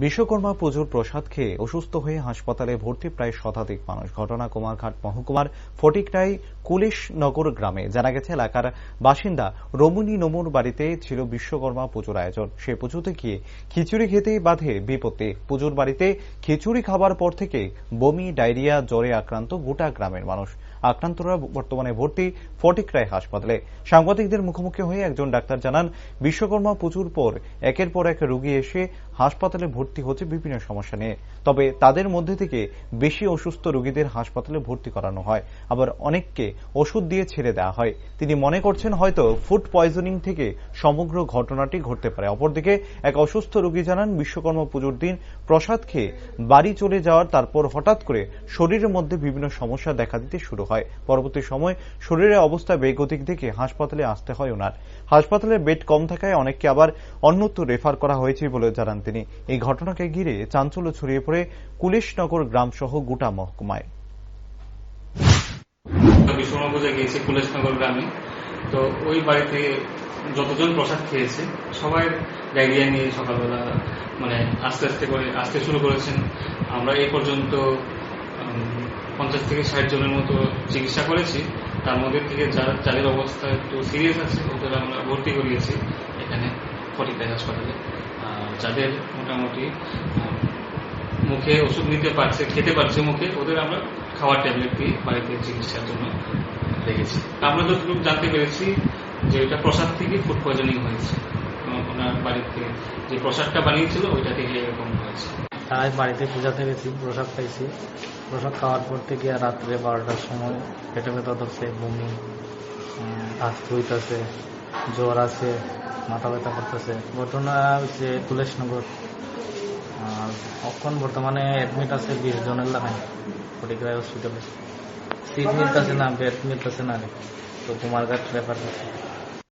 বিশ্বকর্মা পুজোর প্রসাদ খেয়ে অসুস্থ হয়ে হাসপাতালে ভর্তি প্রায় শতাধিক মানুষ। ঘটনা কুমারঘাট মহকুমার ফটিকরাই কুলেশনগর গ্রামে। জানা গেছে, এলাকার বাসিন্দা রমণী নমুর বাড়িতে ছিল বিশ্বকর্মা পুজোর আয়োজন। সে পুজোতে গিয়ে খিচুড়ি খেতেই বাধে বিপত্তি। পুজোর বাড়িতে খিচুড়ি খাবার পর থেকে বমি, ডায়রিয়া, জ্বরে আক্রান্ত গোটা গ্রামের মানুষ। আক্রান্তরা বর্তমানে ভর্তি ফটিকরাই হাসপাতালে। সাংবাদিকদের মুখোমুখি হয়ে একজন ডাক্তার জানান, বিশ্বকর্মা পুজোর পর একের পর এক রোগী এসে হাসপাতালে ভর্তি হচ্ছে বিভিন্ন সমস্যা নিয়ে। তবে তাদের মধ্যে থেকে বেশি অসুস্থ রোগীদের হাসপাতালে ভর্তি করানো হয়, আবার অনেককে ওষুধ দিয়ে ছেড়ে দেওয়া হয়। তিনি মনে করছেন হয়তো ফুড পয়জনিং থেকে সমগ্র ঘটনাটি ঘটতে পারে। অপরদিকে এক অসুস্থ রোগী জানান, বিশ্বকর্মা পুজোর দিন প্রসাদ খেয়ে বাড়ি চলে যাওয়ার তারপর হঠাৎ করে শরীরের মধ্যে বিভিন্ন সমস্যা দেখা দিতে শুরু হয়। পরবর্তী সময় শরীরের অবস্থা বেগতিক দেখে হাসপাতালে আসতে হয় ওনার। হাসপাতালে বেড কম থাকায় অনেককে আবার অন্যত্র রেফার করা হয়েছে বলে জানান তিনি। এই ঘটনাকে ঘিরে চাঞ্চল্য ছড়িয়ে পড়ে কুলেশনগর গ্রাম সহ গোটা মহকুমায়। বিশ্বকর্মা পুজো গিয়েছে কুলেশনগর গ্রামে। তো ওই বাড়িতে যতজন প্রসাদ খেয়েছে সবাই ডায়রিয়া নিয়ে সকালবেলা আস্তে আস্তে করে আসতে শুরু করেছেন। আমরা এই পর্যন্ত 50 থেকে 60 জনের মতো চিকিৎসা করেছি। তার মধ্যে থেকে যাদের অবস্থা একটু সিরিয়াস আছে ওদের আমরা ভর্তি করিয়েছি এখানে ফটিকরাই হাসপাতালে। যাদের মোটামুটি মুখে ওষুধ নিতে পারছে, খেতে পারছে মুখে, ওদের আমরা খাওয়ার ট্যাবলেট দিয়ে বাড়িতে চিকিৎসার জন্য রেখেছি। আমরা যতটুকু জানতে পেরেছি যে এটা প্রসাদ থেকে ফুড পয়জনিং হয়েছে। ওনার বাড়িতে যে প্রসাদটা বানিয়েছিল ওইটা থেকে এরকম হয়েছে। তাই বাড়িতে পূজাতে গেছি, প্রসাদ খাইছি। প্রসাদ খাওয়ার পর থেকে রাত্রে 12টার সময় পেটে ব্যথা ধরছে, বমি আসতে হইতেছে, জ্বর আছে, মাথা ব্যথা করতেছে। ঘটনা হচ্ছে কুলেশনগর। এখন বর্তমানে অ্যাডমিট আছে 20 জনের লাগায় ফটিকরাই হসপিটালে। সিট মিলতেছে না, বেড মিলতেছে না, তো কুমারঘাট রেফার করছে।